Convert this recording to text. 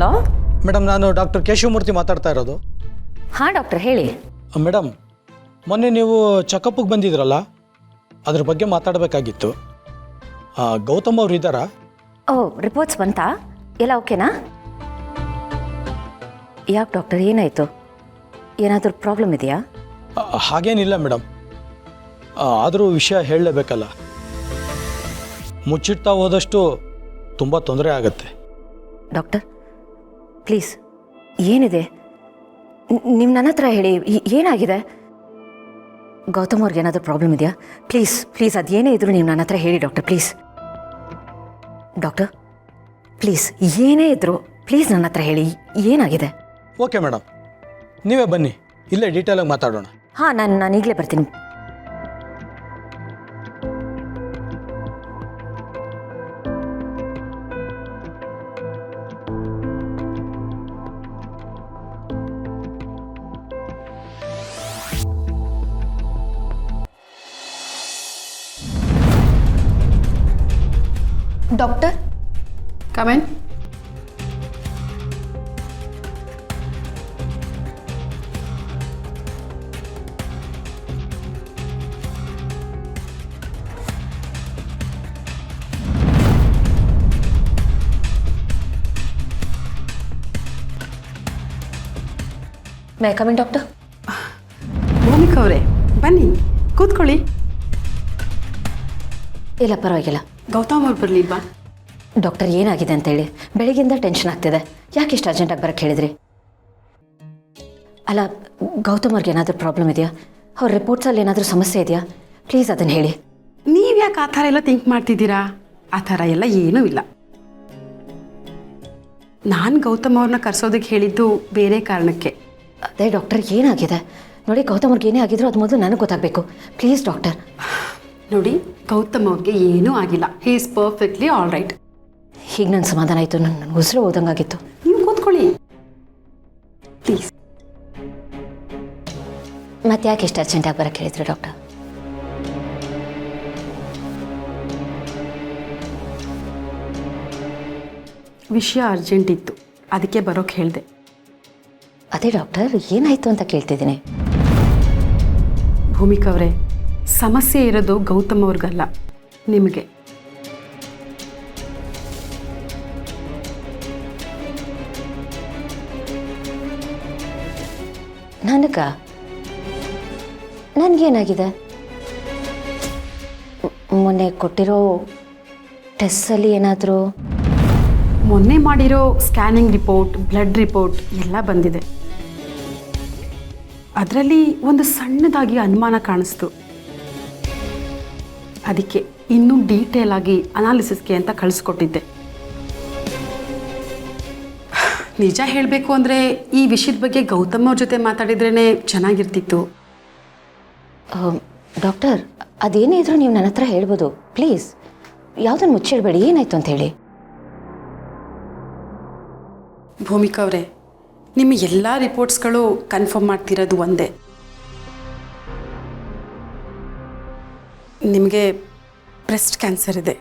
Hello madam, ನಾನು doctor Keshavamurthy ಮಾತಾಡ್ತಾ ಇರೋದು. ಹಾಂ ಡಾಕ್ಟರ್ ಹೇಳಿ. ಮೇಡಮ್, ಮೊನ್ನೆ ನೀವು ಚೆಕಪ್ಗೆ ಬಂದಿದ್ರಲ್ಲ, ಅದ್ರ ಬಗ್ಗೆ ಮಾತಾಡಬೇಕಾಗಿತ್ತು. ಗೌತಮ್ ಅವ್ರು ಇದ್ದಾರಾ? ಓ, ರಿಪೋರ್ಟ್ಸ್ ಬಂತಾ? ಎಲ್ಲ ಓಕೆನಾ? ಯಾಕೆ ಡಾಕ್ಟರ್, ಏನಾಯಿತು? ಏನಾದರೂ ಪ್ರಾಬ್ಲಮ್ ಇದೆಯಾ? ಹಾಗೇನಿಲ್ಲ ಮೇಡಮ್, ಆದರೂ ವಿಷಯ ಹೇಳಲೇಬೇಕಲ್ಲ. ಮುಚ್ಚಿಡ್ತಾ ಹೋದಷ್ಟು ತುಂಬ ತೊಂದರೆ ಆಗುತ್ತೆ. ಡಾಕ್ಟರ್ ಪ್ಲೀಸ್, ಏನಿದೆ ನಿಮ್ಮ ನನ್ನ ಹತ್ರ ಹೇಳಿ. ಏನಾಗಿದೆ? ಗೌತಮ್ ಅವ್ರಿಗೆ ಏನಾದರೂ ಪ್ರಾಬ್ಲಮ್ ಇದೆಯಾ? ಪ್ಲೀಸ್ ಪ್ಲೀಸ್, ಅದೇನೇ ಇದ್ರೂ ನೀವು ನನ್ನ ಹತ್ರ ಹೇಳಿ ಡಾಕ್ಟರ್, ಪ್ಲೀಸ್. ಡಾಕ್ಟರ್ ಪ್ಲೀಸ್, ಏನೇ ಇದ್ದರೂ ಪ್ಲೀಸ್ ನನ್ನ ಹತ್ರ ಹೇಳಿ, ಏನಾಗಿದೆ? ಓಕೆ ಮೇಡಮ್, ನೀವೇ ಬನ್ನಿ, ಇಲ್ಲೇ ಡೀಟೇಲಾಗಿ ಮಾತಾಡೋಣ. ಹಾಂ, ನಾನು ಈಗಲೇ ಬರ್ತೀನಿ. Doctor, Come in. May coming doctor? Bhumika ಅವರೇ, ಬನ್ನಿ ಕೂತ್ಕೊಳ್ಳಿ. ಇಲ್ಲ ಪರವಾಗಿಲ್ಲ. ಗೌತಮ್ ಅವ್ರು ಬರಲಿಲ್ವಾ? ಡಾಕ್ಟರ್ ಏನಾಗಿದೆ ಅಂತೇಳಿ ಬೆಳಗ್ಗೆಯಿಂದ ಟೆನ್ಷನ್ ಆಗ್ತಿದೆ. ಯಾಕೆ ಇಷ್ಟು ಅರ್ಜೆಂಟಾಗಿ ಬರೋಕ್ಕೆ ಹೇಳಿದ್ರಿ? ಅಲ್ಲ, ಗೌತಮ್ ಅವ್ರಿಗೆ ಏನಾದರೂ ಪ್ರಾಬ್ಲಮ್ ಇದೆಯಾ? ಅವ್ರ ರಿಪೋರ್ಟ್ಸಲ್ಲಿ ಏನಾದರೂ ಸಮಸ್ಯೆ ಇದೆಯಾ? ಪ್ಲೀಸ್ ಅದನ್ನು ಹೇಳಿ. ನೀವು ಯಾಕೆ ಆ ಥರ ಎಲ್ಲ ಥಿಂಕ್ ಮಾಡ್ತಿದ್ದೀರಾ? ಆ ಥರ ಎಲ್ಲ ಏನೂ ಇಲ್ಲ. ನಾನು ಗೌತಮ್ ಅವ್ರನ್ನ ಕರೆಸೋದಕ್ಕೆ ಹೇಳಿದ್ದು ಬೇರೆ ಕಾರಣಕ್ಕೆ. ಅದೇ ಡಾಕ್ಟರ್, ಏನಾಗಿದೆ ನೋಡಿ. ಗೌತಮ್ ಅವ್ರಿಗೆ ಏನೇ ಆಗಿದ್ರು ಅದು ಮೊದಲು ನನಗೆ ಗೊತ್ತಾಗಬೇಕು. Please doctor. ನೋಡಿ, ಗೌತಮ್ ಅವ್ರಿಗೆ ಏನೂ ಆಗಿಲ್ಲ. He is perfectly all right. ಹೀಗೆ ನನ್ನ ಸಮಾಧಾನ ಆಯಿತು. ನನ್ನ ಉಸಿರು ಹೋದಂಗಾಗಿತ್ತು. ನೀವು ಕೂತ್ಕೊಳ್ಳಿ ಪ್ಲೀಸ್. ಮತ್ತೆ ಯಾಕೆ ಇಷ್ಟು ಅರ್ಜೆಂಟಾಗಿ ಬರೋಕ್ಕೆ ಹೇಳಿದ್ರಿ ಡಾಕ್ಟರ್? ವಿಷಯ ಅರ್ಜೆಂಟ್ ಇತ್ತು, ಅದಕ್ಕೆ ಬರೋಕ್ಕೆ ಹೇಳಿದೆ. ಅದೇ ಡಾಕ್ಟರ್, ಏನಾಯಿತು ಅಂತ ಕೇಳ್ತಿದ್ದೀನಿ. ಭೂಮಿಕಾ ಅವರೇ, ಸಮಸ್ಯೆ ಇರೋದು ಗೌತಮ್ ಅವ್ರಿಗಲ್ಲ, ನಿಮಗೆ. ನನಗೇನಾಗಿದೆ? ಮೊನ್ನೆ ಕೊಟ್ಟಿರೋ ಟೆಸ್ಟಲ್ಲಿ ಏನಾದರೂ? ಮೊನ್ನೆ ಮಾಡಿರೋ ಸ್ಕ್ಯಾನಿಂಗ್ ರಿಪೋರ್ಟ್, ಬ್ಲಡ್ ರಿಪೋರ್ಟ್ ಎಲ್ಲ ಬಂದಿದೆ. ಅದರಲ್ಲಿ ಒಂದು ಸಣ್ಣದಾಗಿ ಅನುಮಾನ ಕಾಣಿಸ್ತು. ಅದಕ್ಕೆ ಇನ್ನೂ ಡೀಟೇಲ್ ಆಗಿ ಅನಾಲಿಸಿಸ್ಗೆ ಅಂತ ಕಳಿಸ್ಕೊಟ್ಟಿದ್ದೆ. ನಿಜ ಹೇಳಬೇಕು ಅಂದರೆ ಈ ವಿಷಯದ ಬಗ್ಗೆ ಗೌತಮ್ ಅವ್ರ ಜೊತೆ ಮಾತಾಡಿದ್ರೇ ಚೆನ್ನಾಗಿರ್ತಿತ್ತು. ಡಾಕ್ಟರ್, ಅದೇನೇ ಇದ್ರೂ ನೀವು ನನ್ನ ಹತ್ರ ಹೇಳ್ಬೋದು ಪ್ಲೀಸ್. ಯಾವುದನ್ನು ಮುಚ್ಚಿಡಬೇಡಿ. ಏನಾಯಿತು ಅಂತ ಹೇಳಿ. ಭೂಮಿಕಾ ಅವರೇ, ನಿಮ್ಮ ಎಲ್ಲ ರಿಪೋರ್ಟ್ಸ್ಗಳು ಕನ್ಫರ್ಮ್ ಮಾಡ್ತಿರೋದು ಒಂದೇ. ನಿಮಗೆ ಬ್ರೆಸ್ಟ್ ಕ್ಯಾನ್ಸರ್ ಇದೆ.